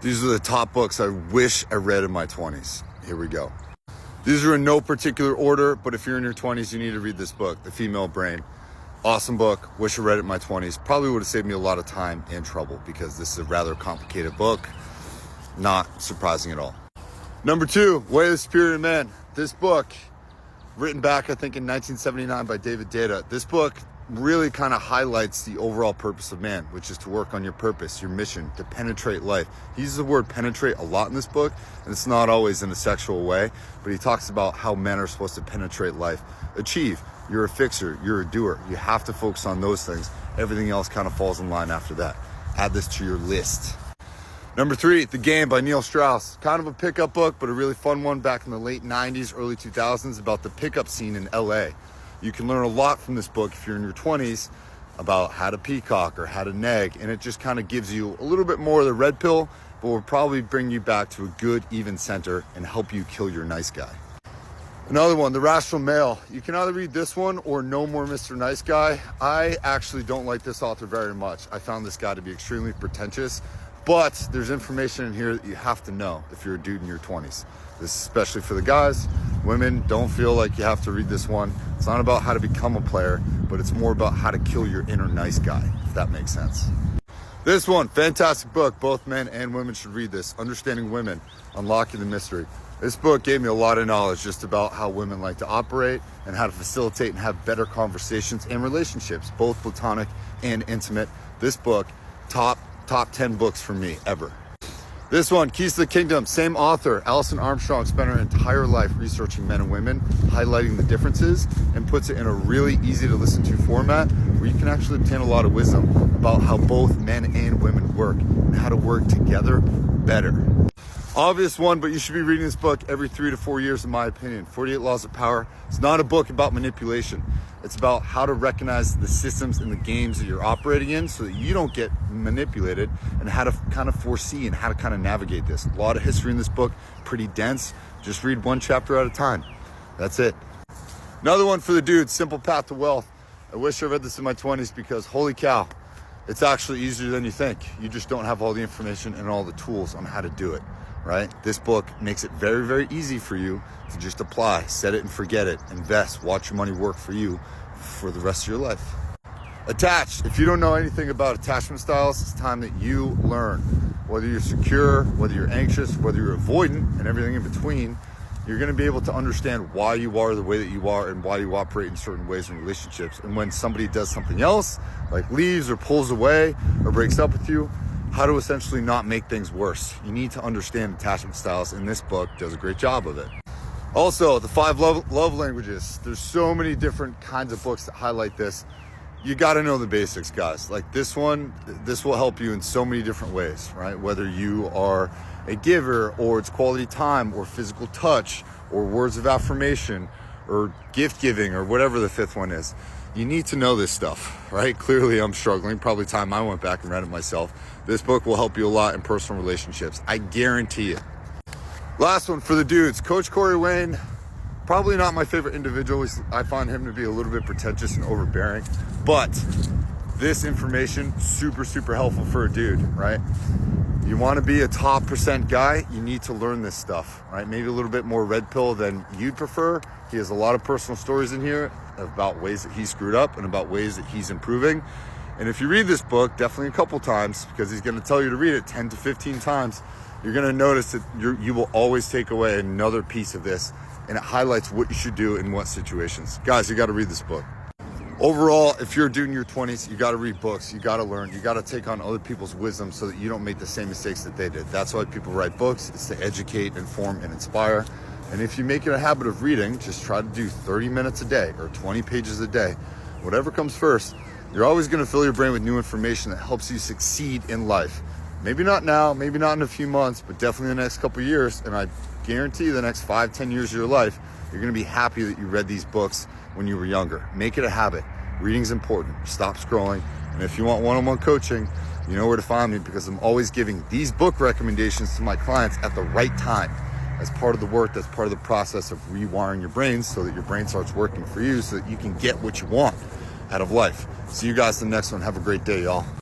These are the top books I wish I read in my 20s. Here we go. These are in no particular order, but if you're in your 20s, you need to read this book, The Female Brain. Awesome book. Wish I read it in my 20s. Probably would have saved me a lot of time and trouble because this is a rather complicated book. Not surprising at all. Number 2, Way of the Superior Man. This book, written back, I think, in 1979 by David Deida. This book really kind of highlights the overall purpose of man, which is to work on your purpose, your mission, to penetrate life. He uses the word penetrate a lot in this book, and it's not always in a sexual way, but he talks about how men are supposed to penetrate life, achieve. You're a fixer, you're a doer. You have to focus on those things. Everything else kind of falls in line after that. Add this to your list. Number 3, The Game by Neil Strauss. Kind of a pickup book, but a really fun one back in the late 90s, early 2000s about the pickup scene in LA. You can learn a lot from this book if you're in your 20s about how to peacock or how to neg, and it just kind of gives you a little bit more of the red pill, but will probably bring you back to a good, even center and help you kill your nice guy. Another one, The Rational Male. You can either read this one or No More Mr. Nice Guy. I actually don't like this author very much. I found this guy to be extremely pretentious, but there's information in here that you have to know if you're a dude in your 20s. This is especially for the guys. Women, don't feel like you have to read this one. It's not about how to become a player, but it's more about how to kill your inner nice guy, if that makes sense. This one, fantastic book. Both men and women should read this. Understanding Women, Unlocking the Mystery. This book gave me a lot of knowledge just about how women like to operate and how to facilitate and have better conversations and relationships, both platonic and intimate. This book, top 10 books for me ever. This one, Keys to the Kingdom, same author. Alison Armstrong spent her entire life researching men and women, highlighting the differences, and puts it in a really easy to listen to format where you can actually obtain a lot of wisdom about how both men and women work and how to work together better. Obvious one, but you should be reading this book every 3 to 4 years, in my opinion. 48 Laws of Power. It's not a book about manipulation. It's about how to recognize the systems and the games that you're operating in so that you don't get manipulated, and how to kind of foresee and how to kind of navigate this. A lot of history in this book, pretty dense. Just read one chapter at a time. That's it. Another one for the dudes, Simple Path to Wealth. I wish I read this in my 20s because holy cow, it's actually easier than you think. You just don't have all the information and all the tools on how to do it, right? This book makes it very, very easy for you to just apply, set it and forget it, invest, watch your money work for you for the rest of your life. Attached. If you don't know anything about attachment styles, it's time that you learn. Whether you're secure, whether you're anxious, whether you're avoidant, and everything in between, you're going to be able to understand why you are the way that you are and why you operate in certain ways in relationships. And when somebody does something else, like leaves or pulls away or breaks up with you, how to essentially not make things worse. You need to understand attachment styles, and this book does a great job of it. Also, the 5 love languages. There's so many different kinds of books that highlight this. You got to know the basics, guys. Like this one, this will help you in so many different ways, right? Whether you are a giver, or it's quality time, or physical touch, or words of affirmation, or gift giving, or whatever the 5th one is. You need to know this stuff, right? Clearly I'm struggling. Probably time I went back and read it myself. This book will help you a lot in personal relationships. I guarantee it. Last one for the dudes, Coach Corey Wayne. Probably not my favorite individual. I find him to be a little bit pretentious and overbearing, but this information, super, super helpful for a dude, right? You want to be a top % guy, you need to learn this stuff, right? Maybe a little bit more red pill than you'd prefer. He has a lot of personal stories in here about ways that he screwed up and about ways that he's improving. And if you read this book, definitely a couple times, because he's going to tell you to read it 10 to 15 times, you're going to notice that you will always take away another piece of this, and it highlights what you should do in what situations. Guys, you got to read this book. Overall, if you're a dude in your 20s, you got to read books, you got to learn, you got to take on other people's wisdom so that you don't make the same mistakes that they did. That's why people write books. It's to educate, inform, and inspire. And if you make it a habit of reading, just try to do 30 minutes a day or 20 pages a day. Whatever comes first, you're always going to fill your brain with new information that helps you succeed in life. Maybe not now, maybe not in a few months, but definitely in the next couple of years. And I guarantee the next 5-10 years of your life, you're going to be happy that you read these books when you were younger. Make it a habit. Reading's important. Stop scrolling. And if you want one-on-one coaching, you know where to find me, because I'm always giving these book recommendations to my clients at the right time. As part of the work, that's part of the process of rewiring your brain so that your brain starts working for you so that you can get what you want out of life. See you guys in the next one. Have a great day, y'all.